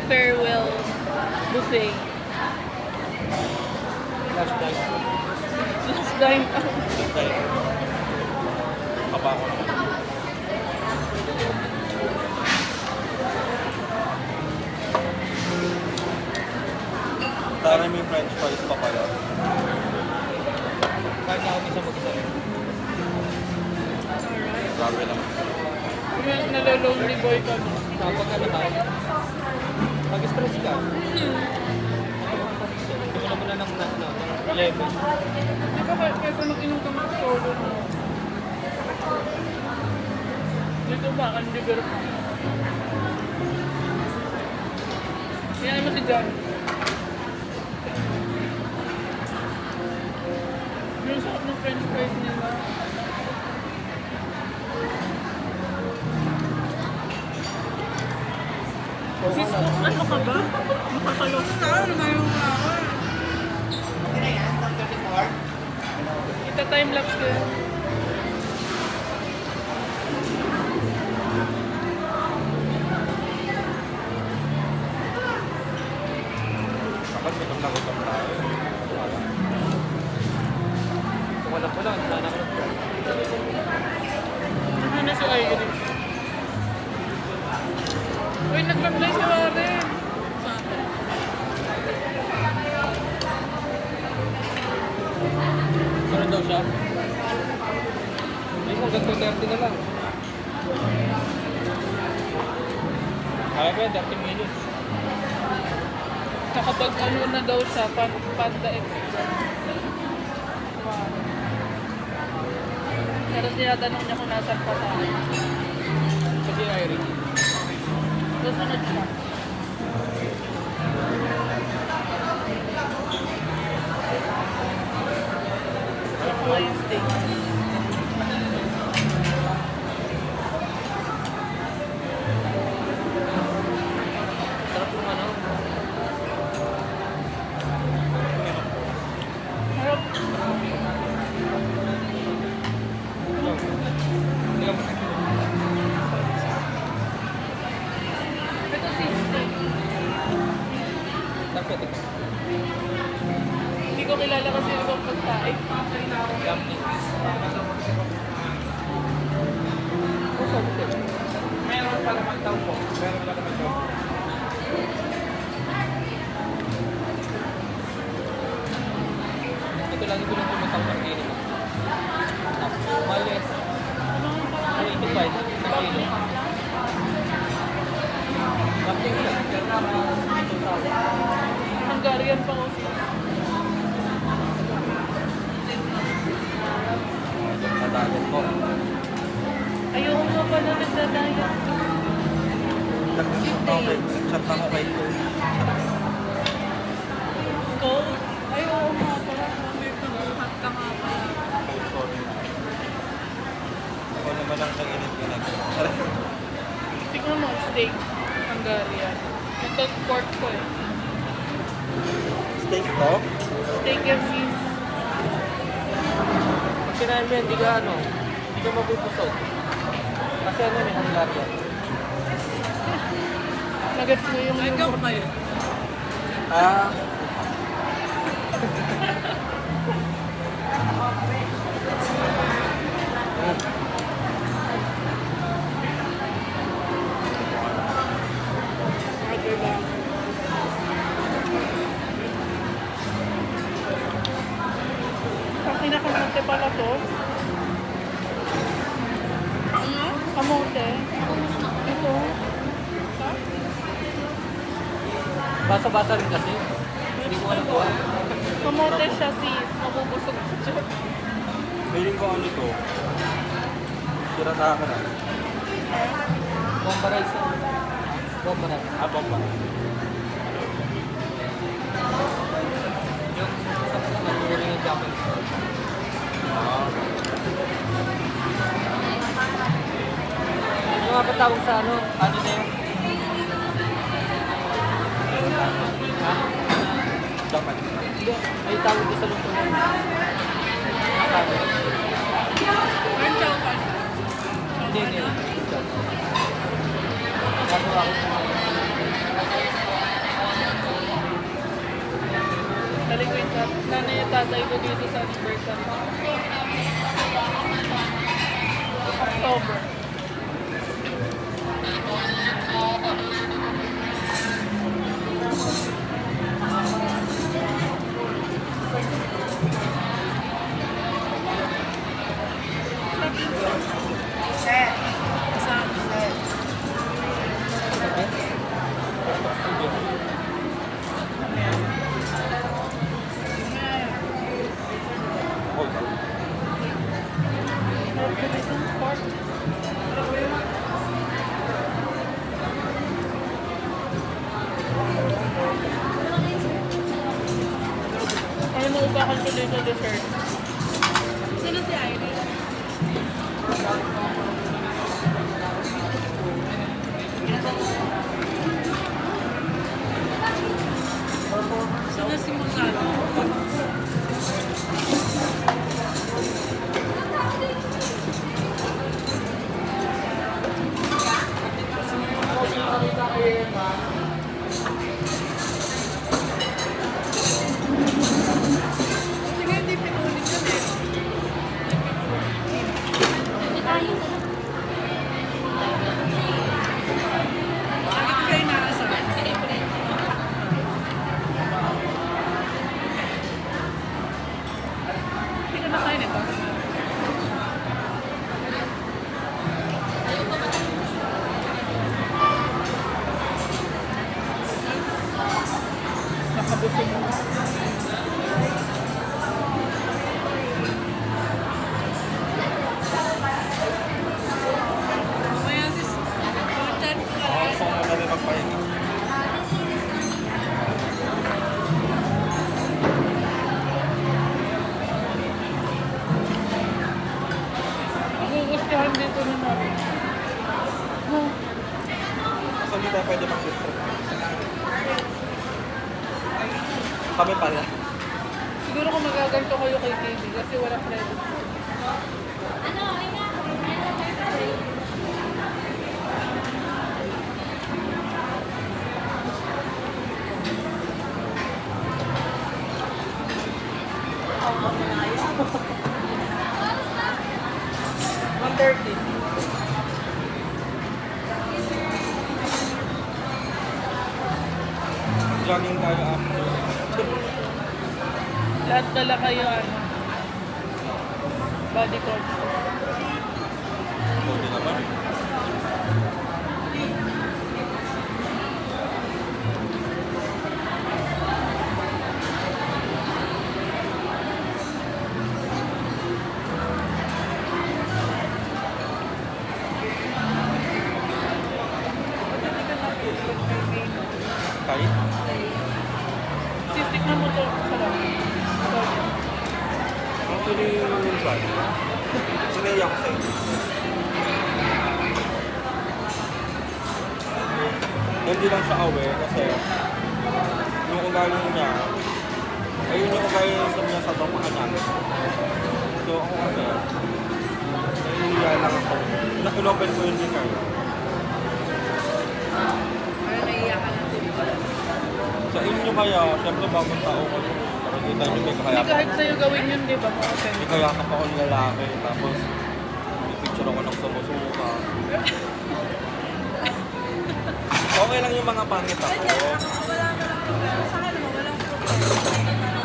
farewell buffet. Last night. Just dine out. Kaba ko naman. Tara may french fries pa pala. Kahit na ako isa mag-isa rin. Grabe naman. Nalolonely boy ka mo. Kapag ka naman, pag-stress ka. Gusto mo na ng 11. Di ba kaysa mag-inom ka mag-solo mo? Dito ba? Ang liber pa. Yan naman si John. Yung sarap ng french fries nila. Sis, ano ka ba? Makakaloko na. Ano na yung ako? Ita time-lapse ko yun. Kapag gutom na gutom tayo. Wala ko lang, sana ko. Ano na si Irene? Uy, nag-reply si Warren. Ano daw siya? Hindi mo, hanggang 2:30 na lang. Kaya ba, 30 minutes. Nakapag ano na daw siya, Panda Extra. Wow. Pero tinatanong niya kung nasan pa tayo. Kasi Irene. Susunod siya. Ako yung steak. Sarap yung ano. Harap. Ito si steak. Dapat ito. Hindi ko kilala kasi ibang pagkain. Dumpling. Meron pa naman daw po. Meron pa naman daw. Ito lang yung pinag-pumatang pag-kilo. Malis. Ay, 85. Isang kilo. Dumpling lang. Hungarian pa ako. Tatagot po. Ayoko nga pala nagdadaya. Nag-chat ako kay ko. Ikaw? Ayoko nga pala. May pagbuhat ka nga pala. Sorry. Ako naman ang nag-init. Tignan mo, steak. Hungarian. Ito pork ko eh. Steak to? Steak and cheese. Pag kinain mo yan, hindi ka mabubusog. Kasi ano may hanggar yan. Nagets mo yung ikaw pa yun. Ah. Ang pinakamote pala to. Ano? Kamote. Ito. Ha? Basa-basa rin kasi. Hindi ko alam ko. Kamote siya sis. Mabubusog siya. Feeling ko ano to. Sira sa akin ah. Bomba rice. Bomba rice. Ah, bomba. Yung sa nagpuling yung Japanese. Ah. Ano nga ba tawag sa ano? Ano na yun? Ha? Japanese. Hindi. Ay tawag ko sa luto yun. Akala. Ang chowpan. Hindi. Gagawa ko. October. Hold on. Ano mo upakan tuloy sa dessert? Sino si Irene? Sino si Mozart? Sige, hindi pinulit yun eh. Lagi ko kayo inaasar. Hindi ka nakain ito. Nakabusog mo. Mamaya sis, chat ko ka Ako mo na rin magpahinga. Magugustuhan dito na natin. Kasi hindi tayo pwede mag-distress. Kami pala. Siguro kung magaganto kayo kay KB kasi walang credit. Jogging tayo after. Lahat pala kayo ano, body conscious. Buti naman. Kahit? Sistik na mo to. Sarap. Actually, bad. Sinaya ko sa'yo. Hindi lang siya aware kasi yung ugali niya, ayun yung ugali niya sa tapakan namin. So ako kasi, nahihiya lang ako. Nakilopen ko yun din kayo. Para naiiyak ka lang din. Sa inyo kaya, syempre bagong tao ko yun. Nakikita nyo may Hindi kahayap. kahit sa'yo gawin yun, di ba? Mga May friend. kayakap ako ng lalaki, tapos may picture ako ng sumusuka. Okay lang yung mga pangit ako. Wala ka lang problema. Sa akin naman, walang problema.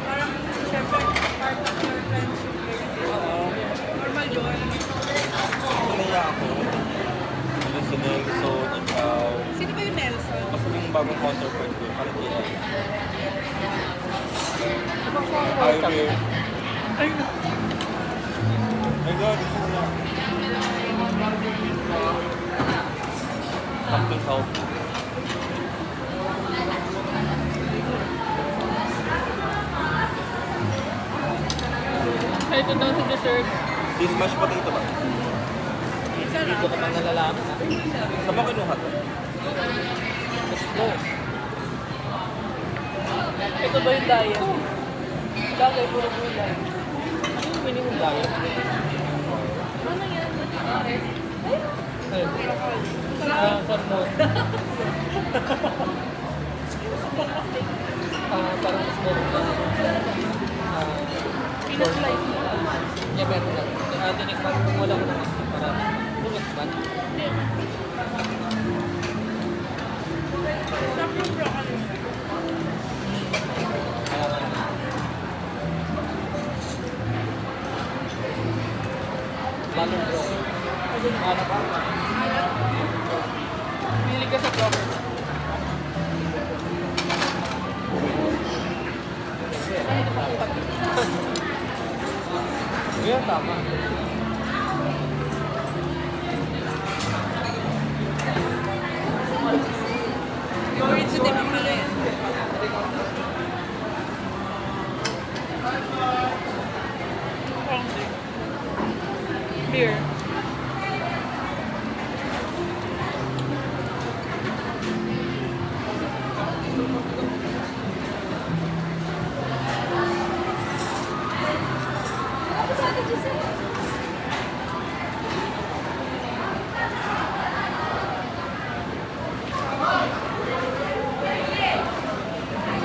Parang, syempre, part of your friendship. Oo. Normal yun. Sinaya ako. Ano si Nelson, ikaw. Sino ba yung Nelson? Basta yung bagong counterpart ko, parang yun. Ivy. Ay, My God, this is not. Something help. ito daw sa dessert. This mashed potato ba? Sarap. ka pang nalalaman. Saan mo kinuha to? Ito ba yung diet? Bagay, puro gulay. Ano yung minimum diet? Ano yan? Sarmon. Parang small. Pina-slice mo. Yeah, meron lang. Tinikman kung wala ko ng marami. Bunot man. Sarap yung broccoli. Kaya nga. Lalong bro. Ano pa? Pili ka sa broccoli. Ngayon, tama. Favorite ko din ang pala yan. Beer.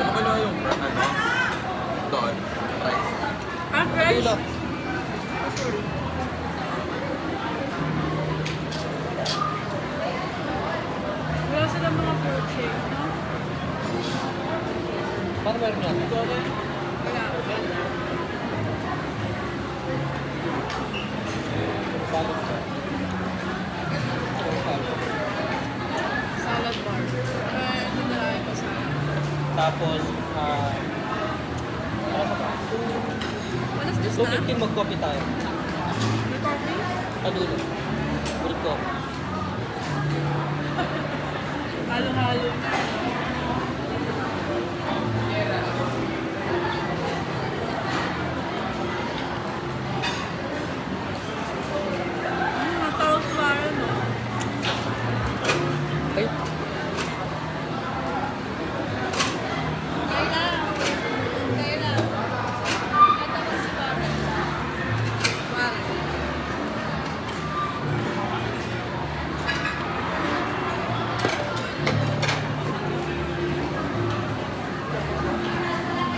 Ano ba yung ano? Doon. Rice. Ah, fresh? Kilo. Wala silang mga fruit shake, no? Paano meron yan? Wala. Salad siya. Salad bar. Hindi na lang ito salad. Tapos, ano ba? Alas dos na? 2:15 mag-coffee tayo. May coffee? Padulo. With coffee. Halo-halo na. Mataos pa rin, no? Ay,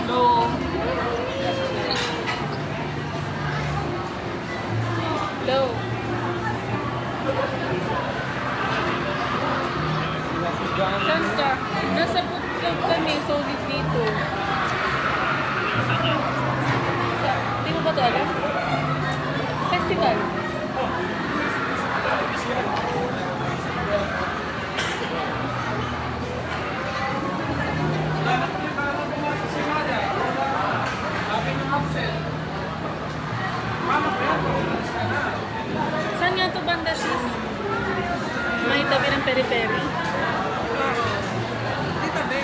No. Low. Saan ka? Nasa boot club kami, solid dito. Hindi mo ba ito alam? Festival. Saan nga ito banda, sis? May tabi ng peri-peri. Oo. Hindi tabi.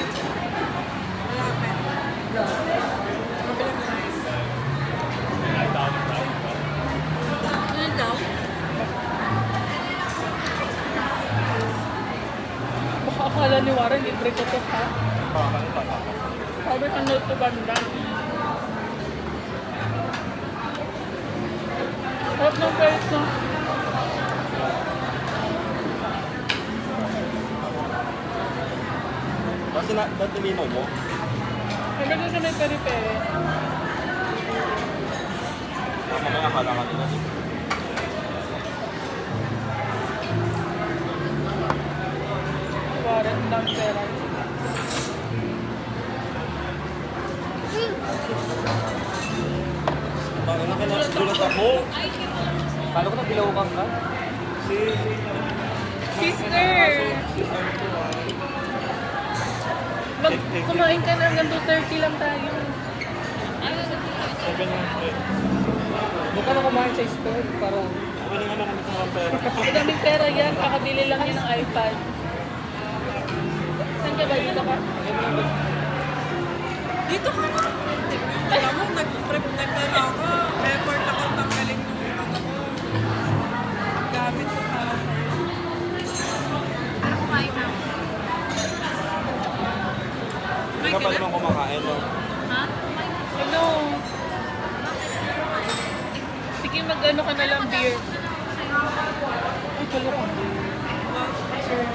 Malapit. Kabilang size. Ano daw? Baka akala ni Warren, libre ko ito, ha? Parang Sabi sa note to banda. Harap ng price, no? Kasi dati lino mo. Sabi ko sa may peri-peri. Mamaya akala ka nila. Warren, lang pera. Parang nakinagulat ako. paano ko na bilawakan ka? Si... Sister! Si ano to ah. Kumain ka na hanggang 2:30 lang tayo. Sabi niya, Huwag ka na kumain sa store para sabi niya naman kami sa pera. Madaming pera yan, kakabili lang yan ng iPad. Saan ka ba? Dito ka? Dito ka na. Alam mo, nag-prep ako. Effort ako tanggalin yung ano ko. Gamit ko para sa'yo. Hindi ka pa naman kumakain, no? Ano? Sige, mag-ano ka na lang beer. Ay, kalo ka.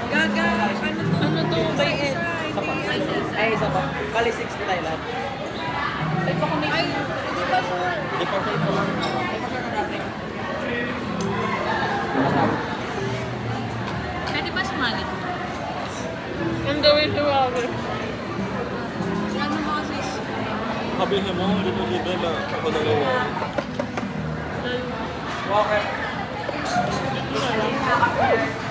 Gaga, ano to? Ano to? By Isa, end. hindi. Ay, isa pa. Kali 6 tayo lahat. Ay, baka may... Ay, hindi ba po? Hindi pa Sabihin mo, dito libre na ako dalawa. Dahil, Bakit? hindi na lang.